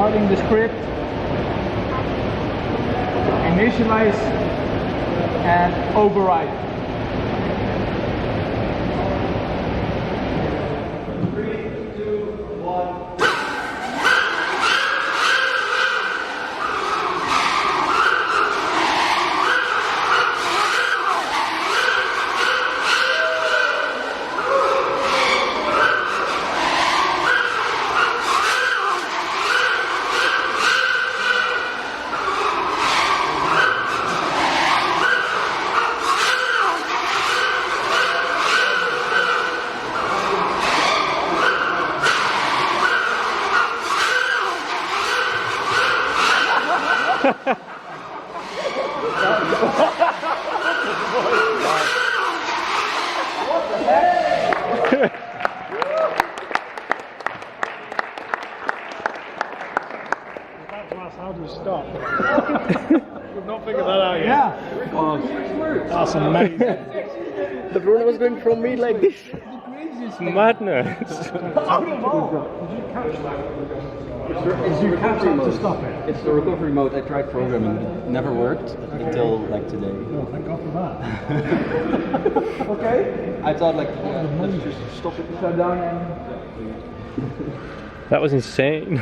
starting the script, initialize and override. 3, 2, 1. How do we stop? We've not figured that out yet. Yeah. Oh, that's amazing. Everyone was going from me like this. Madness. Did you catch that to stop it? It's the recovery mode. I tried programming, it never worked until like today. Oh, thank God for that. Okay. I thought like, let's just stop it. Shut down and... That was insane.